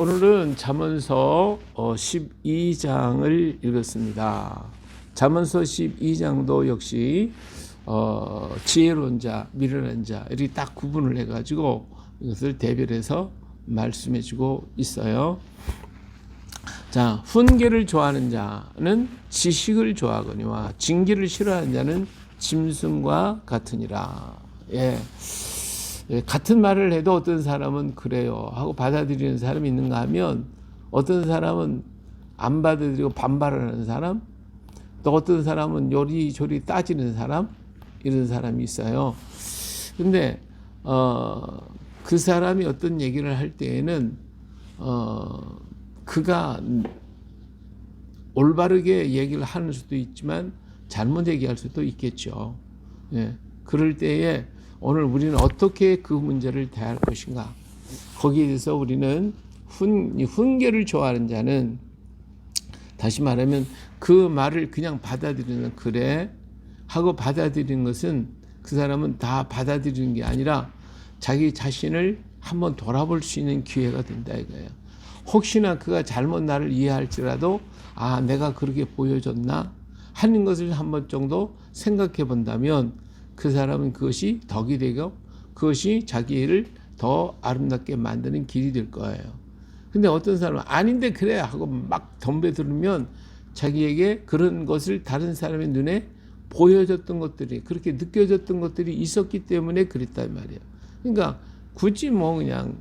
오늘은 잠언서 12장을 읽었습니다. 잠언서 12장도 역시 지혜로운 자, 미련한 자 이렇게 딱 구분을 해가지고 이것을 대별해서 말씀해주고 있어요. 자, 훈계를 좋아하는 자는 지식을 좋아하거니와 징계를 싫어하는 자는 짐승과 같으니라. 예. 같은 말을 해도 어떤 사람은 그래요 하고 받아들이는 사람이 있는가 하면, 어떤 사람은 안 받아들이고 반발을 하는 사람, 또 어떤 사람은 요리조리 따지는 사람, 이런 사람이 있어요. 근데 그 사람이 어떤 얘기를 할 때에는 그가 올바르게 얘기를 하는 수도 있지만 잘못 얘기할 수도 있겠죠. 예. 그럴 때에 오늘 우리는 어떻게 그 문제를 대할 것인가, 거기에 대해서 우리는 훈계를 좋아하는 자는, 다시 말하면 그 말을 그냥 받아들이는, 그래 하고 받아들이는 것은, 그 사람은 다 받아들이는 게 아니라 자기 자신을 한번 돌아볼 수 있는 기회가 된다 이거예요. 혹시나 그가 잘못 나를 이해할지라도 내가 그렇게 보여줬나 하는 것을 한번 정도 생각해 본다면 그 사람은 그것이 덕이 되고 그것이 자기를 더 아름답게 만드는 길이 될 거예요. 근데 어떤 사람은 아닌데 그래 하고 막 덤벼들면 자기에게 그런 것을 다른 사람의 눈에 보여줬던 것들이, 그렇게 느껴졌던 것들이 있었기 때문에 그랬단 말이에요. 그러니까 굳이 그냥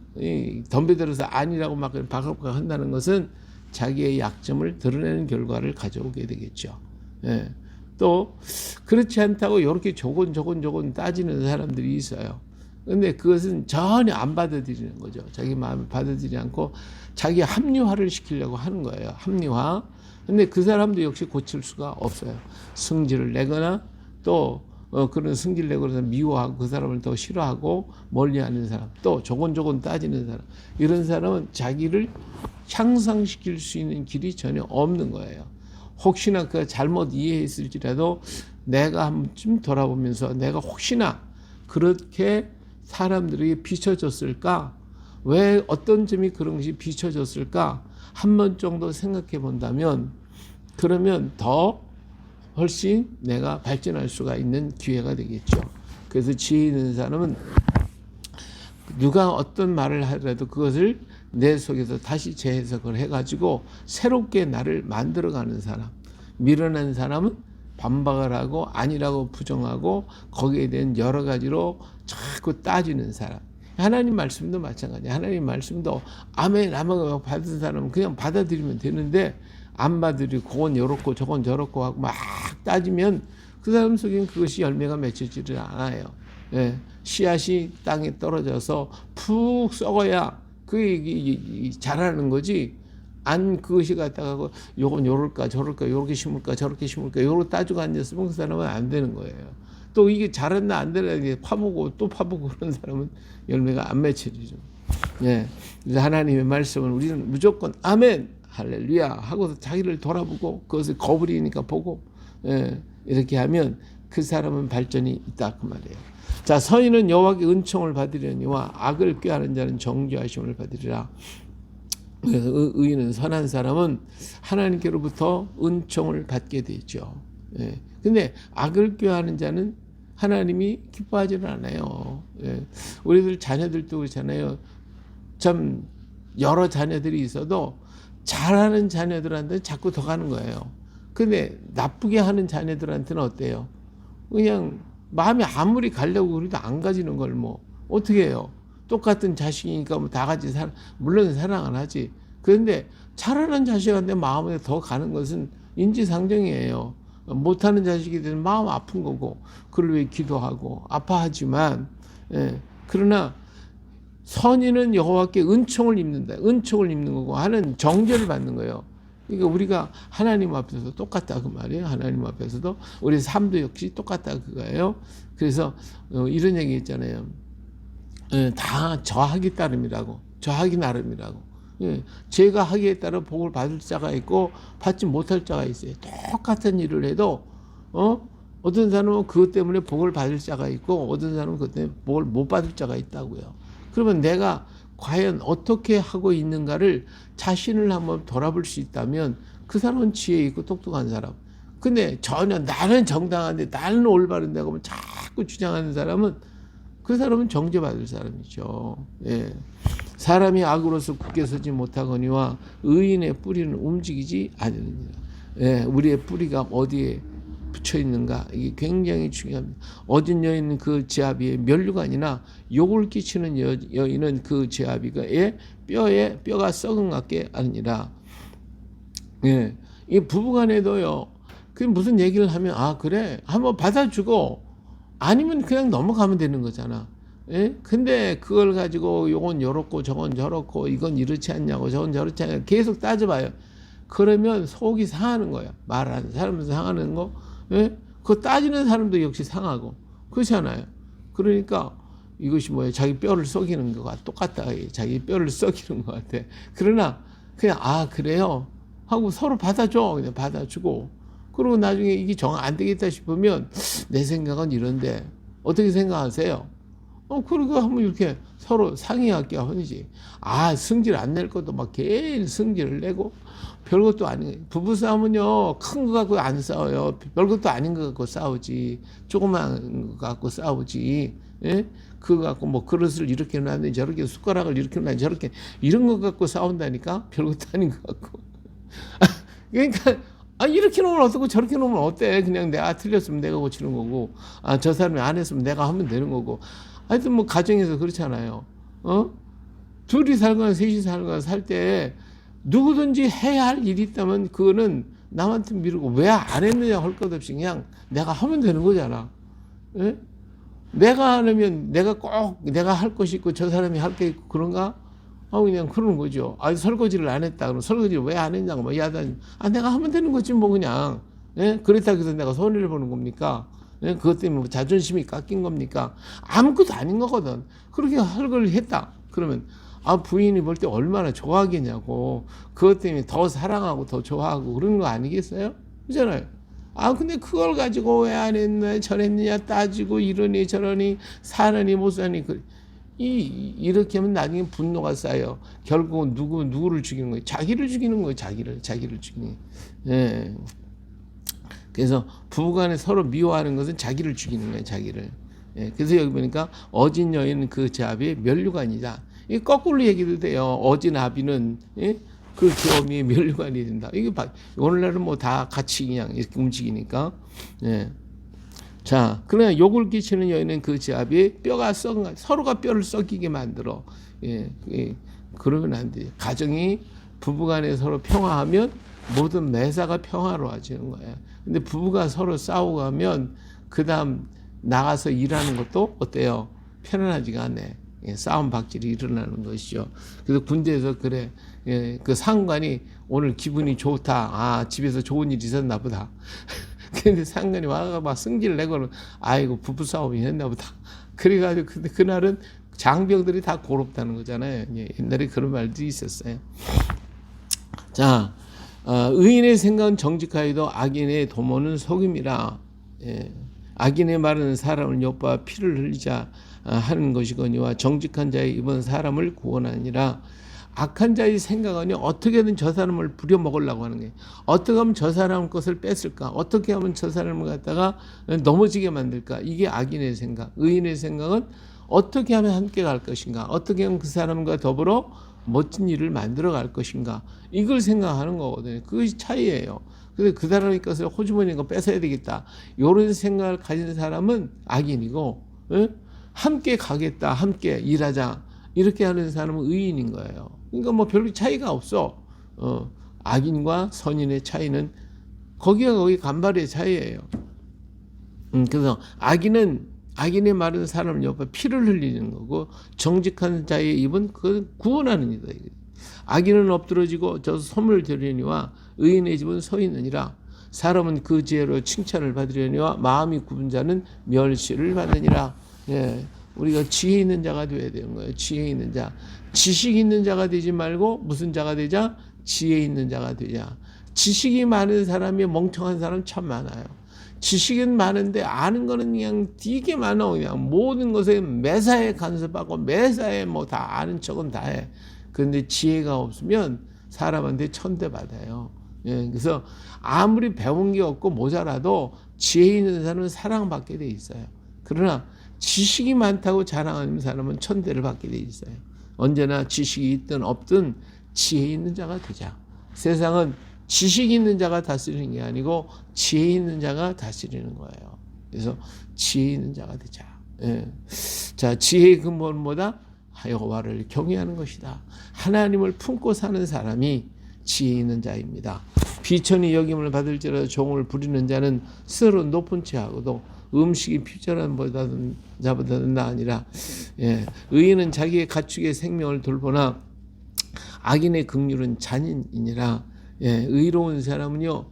덤벼들어서 아니라고 막 바글바글 한다는 것은 자기의 약점을 드러내는 결과를 가져오게 되겠죠. 예. 또 그렇지 않다고 이렇게 조곤 따지는 사람들이 있어요. 근데 그것은 전혀 안 받아들이는 거죠. 자기 마음을 받아들이지 않고 자기 합리화를 시키려고 하는 거예요. 합리화. 근데 그 사람도 역시 고칠 수가 없어요. 승질을 내거나 또 그런 승질 내고 그래서 미워하고 그 사람을 더 싫어하고 멀리하는 사람, 또 조곤조곤 따지는 사람, 이런 사람은 자기를 향상시킬 수 있는 길이 전혀 없는 거예요. 혹시나 그가 잘못 이해했을지라도 내가 한번 돌아보면서 내가 혹시나 그렇게 사람들에게 비춰졌을까? 왜 어떤 점이 그런 것이 비춰졌을까? 한 번 정도 생각해 본다면, 그러면 더 훨씬 내가 발전할 수가 있는 기회가 되겠죠. 그래서 지혜 있는 사람은 누가 어떤 말을 하더라도 그것을 내 속에서 다시 재해석을 해가지고 새롭게 나를 만들어가는 사람. 미련한 사람은 반박을 하고 아니라고 부정하고 거기에 대한 여러 가지로 자꾸 따지는 사람. 하나님 말씀도 마찬가지야. 하나님 말씀도 아멘 받은 사람은 그냥 받아들이면 되는데, 안 받아들이고 그건 요렇고 저건 저렇고 하고 막 따지면 그 사람 속엔 그것이 열매가 맺혀지지 않아요. 예. 씨앗이 땅에 떨어져서 푹 썩어야 그게 자라는 거지. 안 그것이 갖다가 요건 요럴까 저럴까 요렇게 심을까 저렇게 심을까 요렇게 따지고 앉았으면 그 사람은 안 되는 거예요. 또 이게 자랐나 안 되나 파보고 또 파보고 그런 사람은 열매가 안 맺혀지죠. 예. 그래서 하나님의 말씀을 우리는 무조건 아멘 할렐루야 하고서 자기를 돌아보고 그것을 거부리니까 보고, 예, 이렇게 하면 그 사람은 발전이 있다 그 말이에요. 자, 선인은 여호와께 은총을 받으려니와 악을 꾀하는 자는 정죄하심을 받으리라. 그래서 의인은, 선한 사람은 하나님께로부터 은총을 받게 되죠. 예. 근데 악을 꾀하는 자는 하나님이 기뻐하지는 않아요. 예. 우리들 자녀들도 그렇잖아요. 참 여러 자녀들이 있어도 잘하는 자녀들한테 자꾸 더 가는 거예요. 근데 나쁘게 하는 자녀들한테는 어때요? 그냥 마음이 아무리 가려고 그래도 안 가지는 걸 뭐 어떻게 해요? 똑같은 자식이니까 뭐 다 같이 물론 사랑은 하지. 그런데 잘하는 자식한테 마음에 더 가는 것은 인지상정이에요. 못하는 자식이 되면 마음 아픈 거고, 그걸 위해 기도하고 아파하지만, 예. 그러나 선인은 여호와께 은총을 입는다. 은총을 입는 거고 하는 정죄를 받는 거예요. 그러니까 우리가 하나님 앞에서 똑같다 그 말이에요. 하나님 앞에서도 우리 삶도 역시 똑같다 그거예요. 그래서 이런 얘기 있잖아요. 다 저하기 따름이라고, 저하기 나름이라고. 제가 하기에 따라 복을 받을 자가 있고 받지 못할 자가 있어요. 똑같은 일을 해도 어떤 사람은 그것 때문에 복을 받을 자가 있고 어떤 사람은 그것 때문에 복을 못 받을 자가 있다고요. 그러면 내가 과연 어떻게 하고 있는가를 자신을 한번 돌아볼 수 있다면 그 사람은 지혜 있고 똑똑한 사람. 근데 전혀 나는 정당한데 나는 올바른데 하고 자꾸 주장하는 사람은 그 사람은 정죄받을 사람이죠. 예. 사람이 악으로서 굳게 서지 못하거니와 의인의 뿌리는 움직이지 않으니라. 예. 우리의 뿌리가 어디에 붙여 있는가, 이게 굉장히 중요합니다. 어진 여인은 그 제아비의 면류관이나 욕을 끼치는 여인은 그 제아비의 뼈가 썩은 같게 아니라. 예. 이 부부간에도요, 그 무슨 얘기를 하면 아 그래 한번 받아주고 아니면 그냥 넘어가면 되는 거잖아. 예? 근데 그걸 가지고 요건 요렇고 저건 저렇고 이건 이렇지 않냐고 저건 저렇지 않냐고 계속 따져봐요. 그러면 속이 상하는 거야. 말하는 사람은 상하는 거. 예? 그거 따지는 사람도 역시 상하고 그렇잖아요. 그러니까 이것이 뭐예요? 자기 뼈를 썩이는 거가 똑같다. 자기 뼈를 썩이는 것 같아. 그러나 그냥 아 그래요 하고 서로 받아줘. 그냥 받아주고 그리고 나중에 이게 정 안 되겠다 싶으면 내 생각은 이런데 어떻게 생각하세요? 그리고 한번 이렇게 서로 상의할게 하는지. 아, 승질 안 낼 것도 막 계속 승질을 내고 별것도 아닌 부부싸움은요 큰 거 갖고 안 싸워요. 별것도 아닌 거 갖고 싸우지. 조그만 거 갖고 싸우지. 예? 그거 갖고 뭐 그릇을 이렇게 놨는데 저렇게 숟가락을 이렇게 놨는데 저렇게 이런 거 갖고 싸운다니까. 별것도 아닌 거 갖고. 그러니까 이렇게 놓으면 어떻고 저렇게 놓으면 어때? 그냥 내가 틀렸으면 내가 고치는 거고, 저 사람이 안 했으면 내가 하면 되는 거고. 하여튼 뭐 가정에서 그렇잖아요. 둘이 살거나 셋이 살거나 살 때 누구든지 해야 할 일이 있다면 그거는 남한테 미루고 왜 안 했느냐 할 것 없이 그냥 내가 하면 되는 거잖아. 예? 내가 안 하면 내가 할 것이 있고 저 사람이 할 게 있고 그런가? 그냥 그러는 거죠. 설거지를 안 했다. 그럼 설거지를 왜 안 했냐고 뭐 야단. 내가 하면 되는 거지 뭐 그냥. 예? 그렇다고 해서 내가 손해를 보는 겁니까? 예? 그것 때문에 뭐 자존심이 깎인 겁니까? 아무것도 아닌 거거든. 그렇게 할 걸 했다. 그러면 부인이 볼 때 얼마나 좋아하겠냐고. 그것 때문에 더 사랑하고 더 좋아하고 그런 거 아니겠어요? 그렇잖아요. 근데 그걸 가지고 왜 안 했냐 저랬느냐 따지고 이러니 저러니 사느니 못 사니 이렇게 하면 나중에 분노가 쌓여. 결국은 누구를 죽이는 거예요? 자기를 죽이는 거예요. 자기를 죽이는. 예. 그래서 부부간에 서로 미워하는 것은 자기를 죽이는 거예요. 자기를. 예. 그래서 여기 보니까 어진 여인은 그 제아비의 면류관이다. 이 거꾸로 얘기도 돼요. 어진 아비는 예? 그 계엄이 면류관이 된다. 이게 오늘날은 뭐 다 같이 그냥 이렇게 움직이니까. 예. 자, 그러나 욕을 끼치는 여인은 그 제아비의 뼈가 썩은 서로가 뼈를 썩이게 만들어. 예, 그러면 안 돼. 가정이 부부간에 서로 평화하면 모든 매사가 평화로워지는 거야. 근데 부부가 서로 싸우고 하면 그 다음 나가서 일하는 것도 어때요? 편안하지가 않네. 예, 싸움 박질이 일어나는 것이죠. 그래서 군대에서 그래. 예, 그 상관이 오늘 기분이 좋다. 집에서 좋은 일이 있었나 보다. 근데 상관이 와가 막 승질을 내고는 아이고 부부싸움이 했나 보다. 그래가지고 근데 그날은 장병들이 다 고롭다는 거잖아요. 예, 옛날에 그런 말도 있었어요. 자, 의인의 생각은 정직하여도 악인의 도모는 속임이라. 예, 악인의 말은 사람을 엿봐 피를 흘리자 하는 것이거니와 정직한 자의 입은 사람을 구원하니라. 악한 자의 생각은 어떻게든 저 사람을 부려먹으려고 하는 거예요. 어떻게 하면 저 사람 것을 뺏을까? 어떻게 하면 저 사람을 갖다가 넘어지게 만들까? 이게 악인의 생각. 의인의 생각은 어떻게 하면 함께 갈 것인가? 어떻게 하면 그 사람과 더불어 멋진 일을 만들어 갈 것인가? 이걸 생각하는 거거든요. 그것이 차이예요. 그래서 그 사람의 것을 호주머니인 거 뺏어야 되겠다. 이런 생각을 가진 사람은 악인이고, 함께 가겠다. 함께 일하자. 이렇게 하는 사람은 의인인 거예요. 그러니까 뭐 별 차이가 없어. 악인과 선인의 차이는 거기 간발의 차이예요. 그래서 악인의 말은 사람을 옆에 피를 흘리는 거고 정직한 자의 입은 그건 구원하는 이다. 악인은 엎드러지고 저 소문을 들으려니와 의인의 집은 서 있느니라. 사람은 그 지혜로 칭찬을 받으려니와 마음이 굽은 자는 멸시를 받느니라. 예. 우리가 지혜 있는 자가 되어야 되는 거예요. 지혜 있는 자. 지식 있는 자가 되지 말고 무슨 자가 되자? 지혜 있는 자가 되자. 지식이 많은 사람이 멍청한 사람 참 많아요. 지식은 많은데 아는 거는 그냥 되게 많아. 그냥 모든 것에 매사에 간섭하고 매사에 뭐 다 아는 척은 다 해. 그런데 지혜가 없으면 사람한테 천대받아요. 예, 그래서 아무리 배운 게 없고 모자라도 지혜 있는 사람은 사랑받게 돼 있어요. 그러나 지식이 많다고 자랑하는 사람은 천대를 받게 돼 있어요. 언제나 지식이 있든 없든 지혜 있는 자가 되자. 세상은 지식 있는 자가 다스리는 게 아니고 지혜 있는 자가 다스리는 거예요. 그래서 지혜 있는 자가 되자. 예. 자, 지혜의 근본은 뭐다? 여호와를 경외하는 것이다. 하나님을 품고 사는 사람이 지혜 있는 자입니다. 비천히 여김을 받을지라도 종을 부리는 자는 스스로 높은 채하고도 음식이 피절한 자보다는 나으니라. 예. 의인은 자기의 가축의 생명을 돌보나 악인의 긍휼은 잔인이니라. 예. 의로운 사람은요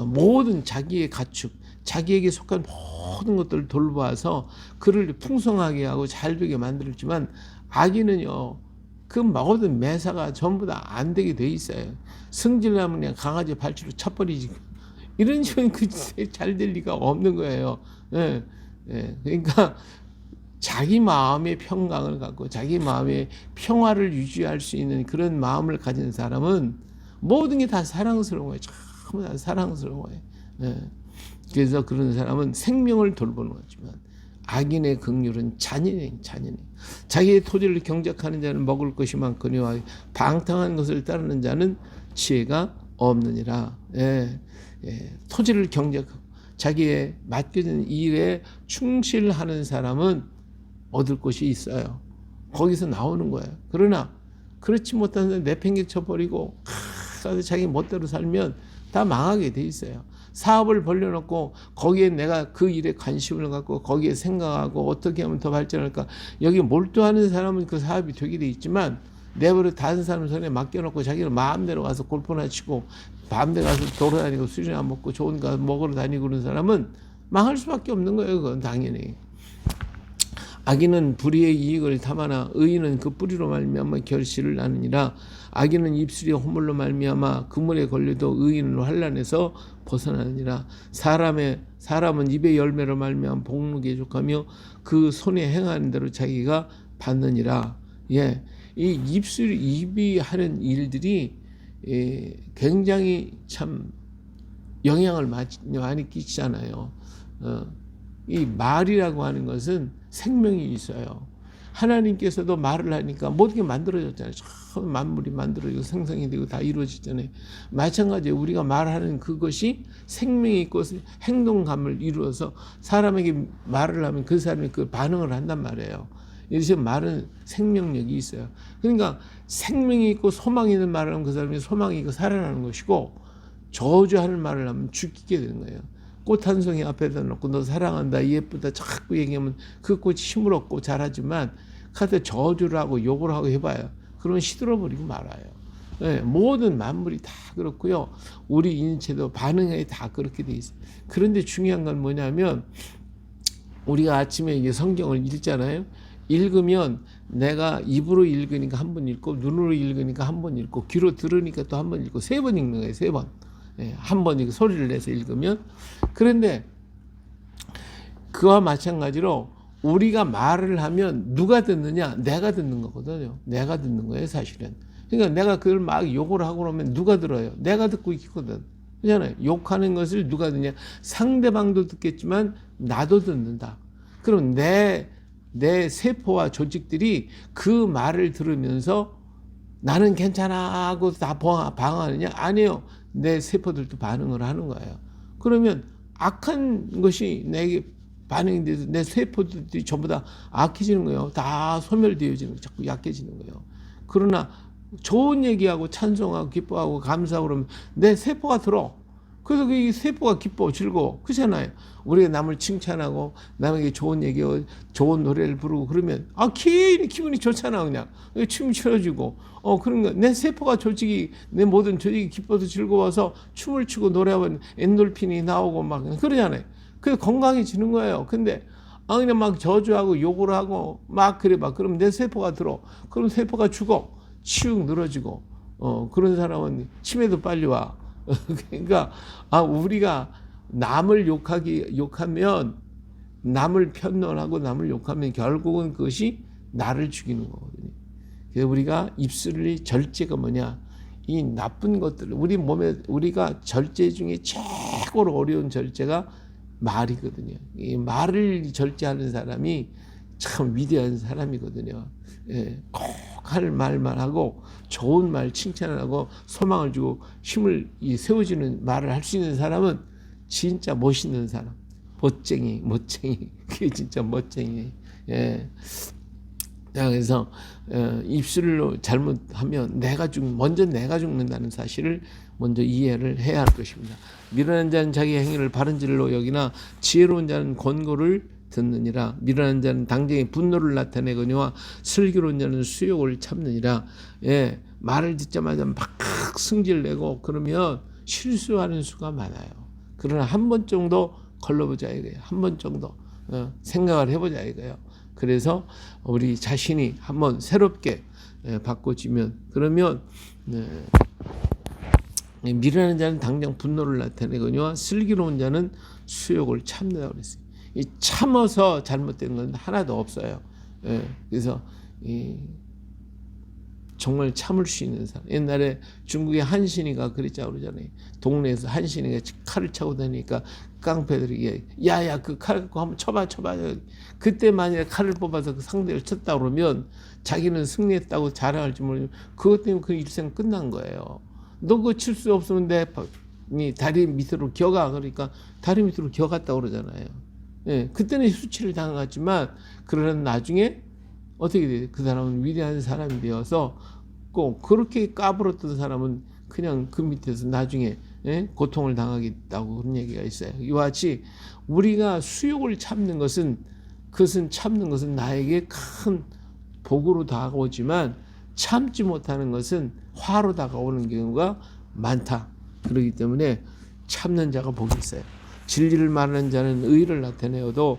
모든 자기의 가축, 자기에게 속한 모든 것들을 돌보아서 그를 풍성하게 하고 잘 되게 만들었지만, 악인은요 그 모든 매사가 전부 다 안 되게 돼 있어요. 승질나면 그냥 강아지 발치로 쳐버리지. 이런 식으로 잘 될 리가 없는 거예요. 예, 예. 그러니까 자기 마음의 평강을 갖고 자기 마음의 평화를 유지할 수 있는 그런 마음을 가진 사람은 모든 게 다 사랑스러워요. 전부 다 사랑스러워요. 예. 그래서 그런 사람은 생명을 돌보는 거지만 악인의 긍휼은 잔인해. 자기의 토지를 경작하는 자는 먹을 것이 많거니와 방탕한 것을 따르는 자는 지혜가 없느니라. 예, 예. 토지를 경작하고 자기의 맡겨진 일에 충실하는 사람은 얻을 것이 있어요. 거기서 나오는 거예요. 그러나 그렇지 못한 사람 내팽개쳐 버리고 자기 멋대로 살면 다 망하게 돼 있어요. 사업을 벌려놓고 거기에 내가 그 일에 관심을 갖고 거기에 생각하고 어떻게 하면 더 발전할까, 여기 몰두하는 사람은 그 사업이 되게 돼 있지만 내버려 다른 사람 손에 맡겨놓고 자기는 마음대로 가서 골프나 치고 밤새 가서 돌아다니고 술이나 먹고 좋은 거 먹으러 다니고 그런 사람은 망할 수밖에 없는 거예요. 그건 당연히. 악인은 불의의 이익을 탐하나 의인은 그 뿌리로 말미암아 결실을 나느니라. 악인은 입술이 허물로 말미암아 그물에 걸려도 의인은 환난에서 벗어나느니라. 사람은 입의 열매로 말미암아 복록에 족하며 그 손에 행하는 대로 자기가 받느니라. 예, 이 입이 하는 일들이 굉장히 참 영향을 많이 끼치잖아요. 이 말이라고 하는 것은 생명이 있어요. 하나님께서도 말을 하니까 모든 게 만들어졌잖아요. 처음 만물이 만들어지고 생성이 되고 다 이루어지잖아요. 마찬가지로 우리가 말하는 그것이 생명이 있고 행동감을 이루어서 사람에게 말을 하면 그 사람이 그 반응을 한단 말이에요. 이래서 말은 생명력이 있어요. 그러니까 생명이 있고 소망이 있는 말을 하면 그 사람이 소망이 있고 살아나는 것이고, 저주하는 말을 하면 죽게 되는 거예요. 꽃 한 송이 앞에다 놓고 너 사랑한다, 예쁘다 자꾸 얘기하면 그 꽃이 힘을 얻고 자라지만 카드 저주를 하고 욕을 하고 해봐요. 그러면 시들어버리고 말아요. 네, 모든 만물이 다 그렇고요. 우리 인체도 반응이 다 그렇게 돼 있어요. 그런데 중요한 건 뭐냐면, 우리가 아침에 이게 성경을 읽잖아요. 읽으면 내가 입으로 읽으니까 한 번 읽고, 눈으로 읽으니까 한 번 읽고, 귀로 들으니까 또 한 번 읽고, 3번 읽는 거예요. 3번. 한 번 이렇게 소리를 내서 읽으면. 그런데 그와 마찬가지로 우리가 말을 하면 누가 듣느냐? 내가 듣는 거거든요. 내가 듣는 거예요, 사실은. 그러니까 내가 그걸 막 욕을 하고 그러면 누가 들어요? 내가 듣고 있거든. 그렇잖아요. 욕하는 것을 누가 듣냐? 상대방도 듣겠지만 나도 듣는다. 그럼 내 세포와 조직들이 그 말을 들으면서 나는 괜찮아 하고 다 방어하느냐? 아니에요. 내 세포들도 반응을 하는 거예요. 그러면 악한 것이 내게 반응이 돼서 내 세포들이 전부 다 악해지는 거예요. 다 소멸되어지는 거예요. 자꾸 약해지는 거예요. 그러나 좋은 얘기하고 찬송하고 기뻐하고 감사하고 그러면 내 세포가 들어. 그래서 그 세포가 기뻐 즐거워. 그렇잖아요. 우리가 남을 칭찬하고 남에게 좋은 얘기하고 좋은 노래를 부르고 그러면 기분이 좋잖아. 그냥 춤이 추어지고 그런가 내 세포가 솔직히 내 모든 조직이 기뻐서 즐거워서 춤을 추고 노래하면 엔돌핀이 나오고 막 그러잖아요. 그래서 건강해지는 거예요. 근데 그냥 막 저주하고 욕을 하고 막 그래 봐. 그럼 내 세포가 들어. 그럼 세포가 죽어. 치욱 늘어지고 그런 사람은 치매도 빨리 와. 그러니까 우리가 남을 욕하면 남을 편론하고 남을 욕하면 결국은 그것이 나를 죽이는 거거든요. 그래서 우리가 입술의 절제가 뭐냐? 이 나쁜 것들, 우리 몸에 우리가 절제 중에 최고로 어려운 절제가 말이거든요. 이 말을 절제하는 사람이 참 위대한 사람이거든요. 예, 꼭 할 말만 하고 좋은 말 칭찬을 하고 소망을 주고 힘을 세워주는 말을 할 수 있는 사람은 진짜 멋있는 사람. 멋쟁이. 그게 진짜 멋쟁이. 예. 그래서 입술로 잘못하면 먼저 내가 죽는다는 사실을 먼저 이해를 해야 할 것입니다. 미련한 자는 자기 행위를 바른 줄로 여기나 지혜로운 자는 권고를 듣느니라. 미련한 자는 당장에 분노를 나타내거니와 슬기로운 자는 수욕을 참느니라. 예, 말을 듣자마자 막 승질내고 그러면 실수하는 수가 많아요. 그러나 한 번 정도 걸러보자 이거예요. 한 번 정도 생각을 해보자 이거예요. 그래서 우리 자신이 한번 새롭게 바꿔지면 그러면 미련한 자는 당장 분노를 나타내거니와 슬기로운 자는 수욕을 참는다고 그랬어요. 이 참아서 잘못된 건 하나도 없어요. 그래서 정말 참을 수 있는 사람. 옛날에 중국의 한신이가 그랬자고 그러잖아요. 동네에서 한신이가 칼을 차고 다니니까 깡패들이 야야 그 칼 갖고 한번 쳐봐. 그때 만약에 칼을 뽑아서 그 상대를 쳤다 그러면 자기는 승리했다고 자랑할지 모르면 그것 때문에 그 일생 끝난 거예요. 너 그거 칠 수 없으면 내 다리 밑으로 기어가. 그러니까 다리 밑으로 기어갔다고 그러잖아요. 예, 그때는 수치를 당했지만 그러나 나중에 어떻게 돼요? 그 사람은 위대한 사람이 되어서 꼭 그렇게 까불었던 사람은 그냥 그 밑에서 나중에 고통을 당하겠다고 그런 얘기가 있어요. 이와 같이 우리가 수욕을 참는 것은 참는 것은 나에게 큰 복으로 다가오지만 참지 못하는 것은 화로 다가오는 경우가 많다. 그렇기 때문에 참는 자가 복이 있어요. 진리를 말하는 자는 의를 나타내어도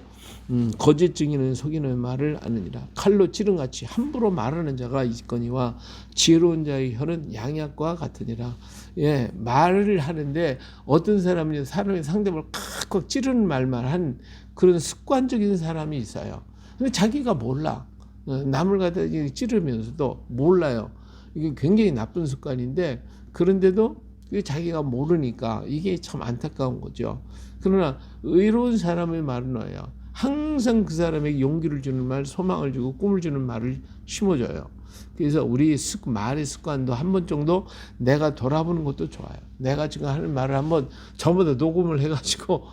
거짓 증인은 속이는 말을 아느니라. 칼로 찌른같이 함부로 말하는 자가 있거니와 지혜로운 자의 혀는 양약과 같으니라. 예, 말을 하는데 어떤 사람이 사람의 상대방을 칵칵 찌르는 말만 한 그런 습관적인 사람이 있어요. 근데 자기가 몰라. 남을 갖다 찌르면서도 몰라요. 이게 굉장히 나쁜 습관인데 그런데도 자기가 모르니까 이게 참 안타까운 거죠. 그러나 의로운 사람의 말은 뭐예요? 항상 그 사람에게 용기를 주는 말, 소망을 주고 꿈을 주는 말을 심어줘요. 그래서 우리 말의 습관도 한 번 정도 내가 돌아보는 것도 좋아요. 내가 지금 하는 말을 한번 전부 다 녹음을 해가지고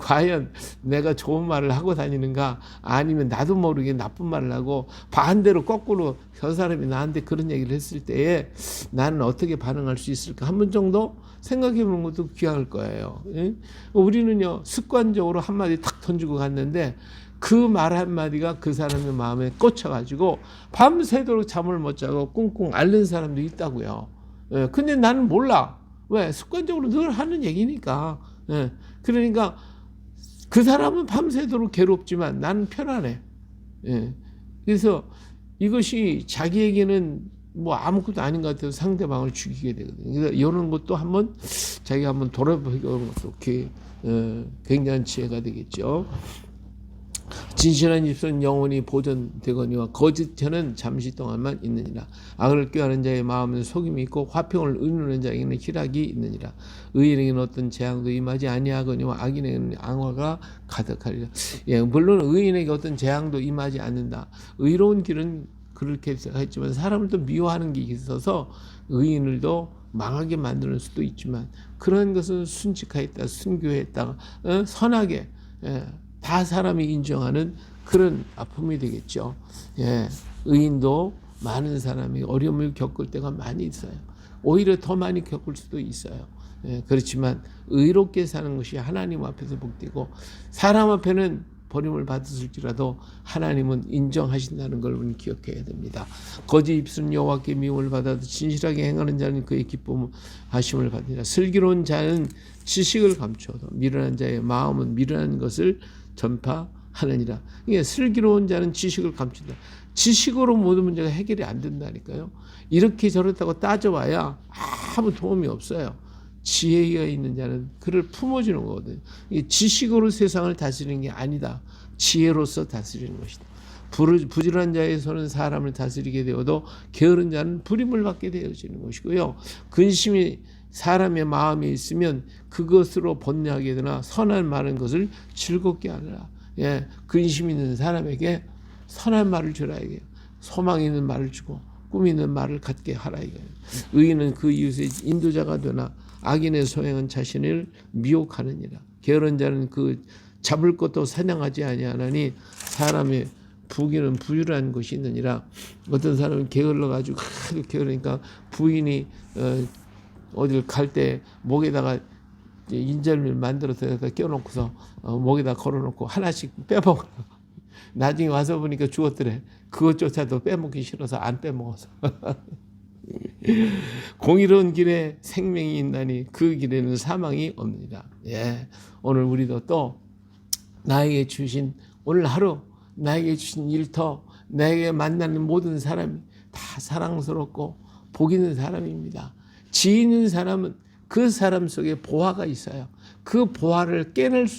과연 내가 좋은 말을 하고 다니는가 아니면 나도 모르게 나쁜 말을 하고 반대로 거꾸로 저 사람이 나한테 그런 얘기를 했을 때에 나는 어떻게 반응할 수 있을까 한 번 정도 생각해 보는 것도 귀할 거예요. 우리는요 습관적으로 한마디 탁 던지고 갔는데 그 말 한마디가 그 사람의 마음에 꽂혀가지고 밤새도록 잠을 못 자고 꿍꿍 앓는 사람도 있다고요. 근데 나는 몰라. 왜? 습관적으로 늘 하는 얘기니까. 그러니까 그 사람은 밤새도록 괴롭지만 나는 편안해. 그래서 이것이 자기에게는 뭐 아무것도 아닌 것 같아서 상대방을 죽이게 되거든요. 그래서 이런 것도 한번 자기가 한번 돌아보는 것도 굉장한 지혜가 되겠죠. 진실한 입술은 영원히 보존되거니와 거짓 혀는 잠시 동안만 있느니라. 악을 꾀하는 자의 마음은 속임이 있고 화평을 의누는 자에게는 희락이 있느니라. 의인에게는 어떤 재앙도 임하지 아니하거니와 악인에게는 앙화가 가득하리라. 예, 물론 의인에게 어떤 재앙도 임하지 않는다. 의로운 길은 그렇게 했지만 사람을 또 미워하는 게 있어서 의인을 또 망하게 만드는 수도 있지만 그런 것은 순직하였다, 순교했다, 선하게 다 사람이 인정하는 그런 아픔이 되겠죠. 예, 의인도 많은 사람이 어려움을 겪을 때가 많이 있어요. 오히려 더 많이 겪을 수도 있어요. 예, 그렇지만 의롭게 사는 것이 하나님 앞에서 복되고 사람 앞에는 버림을 받았을지라도 하나님은 인정하신다는 걸 우리는 기억해야 됩니다. 거짓 입술은 여호와께 미움을 받아도 진실하게 행하는 자는 그의 기쁨하심을 받으리라. 슬기로운 자는 지식을 감추어도 미련한 자의 마음은 미련한 것을 전파하느니라. 이게 슬기로운 자는 지식을 감춘다. 지식으로 모든 문제가 해결이 안 된다니까요. 이렇게 저렇다고 따져봐야 아무 도움이 없어요. 지혜가 있는 자는 그를 품어주는 거거든요. 이 지식으로 세상을 다스리는 게 아니다. 지혜로서 다스리는 것이다. 부지런한 자의 손은 사람을 다스리게 되어도 게으른 자는 부림을 받게 되어지는 것이고요. 근심이 사람의 마음에 있으면 그것으로 번뇌하게 되나 선한 많은 것을 즐겁게 하느라. 예, 근심 있는 사람에게 선한 말을 주라 이게요. 소망 있는 말을 주고 꿈 있는 말을 갖게 하라 이거예요. 의인은 그 이웃의 인도자가 되나 악인의 소행은 자신을 미혹하느니라. 게으른 자는 그 잡을 것도 사냥하지 아니하나니 사람의 부귀는 부유한 것이 있느니라. 어떤 사람은 게을러 가지고 게으르니까 부인이 어딜 갈 때 목에다가 인절미를 만들어서 껴놓고서 목에다 걸어놓고 하나씩 빼먹어. 나중에 와서 보니까 죽었더래. 그것조차도 빼먹기 싫어서 안 빼먹어서. 공의로운 길에 생명이 있나니 그 길에는 사망이 없느니라. 예, 오늘 우리도 또 나에게 주신 오늘 하루 나에게 주신 일터 나에게 만나는 모든 사람이 다 사랑스럽고 복 있는 사람입니다. 지혜 있는 사람은 그 사람 속에 보화가 있어요. 그 보화를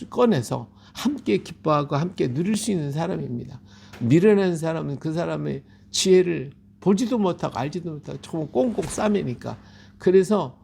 꺼내서 함께 기뻐하고 함께 누릴 수 있는 사람입니다. 미련한 사람은 그 사람의 지혜를 보지도 못하고 알지도 못하고 정말 꽁꽁 싸매니까 그래서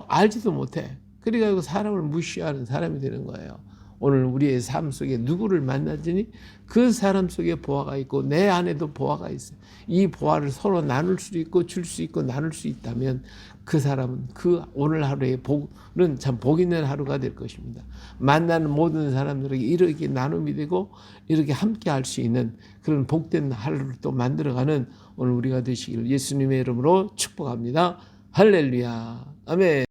알지도 못해. 그래가지고 사람을 무시하는 사람이 되는 거예요. 오늘 우리의 삶 속에 누구를 만나더니 그 사람 속에 보화가 있고 내 안에도 보화가 있어요. 이 보화를 서로 나눌 수 있고 줄 수 있고 나눌 수 있다면 그 사람은 그 오늘 하루의 복은 참 복 있는 하루가 될 것입니다. 만나는 모든 사람들에게 이렇게 나눔이 되고 이렇게 함께 할 수 있는 그런 복된 하루를 또 만들어가는 오늘 우리가 되시기를 예수님의 이름으로 축복합니다. 할렐루야. 아멘.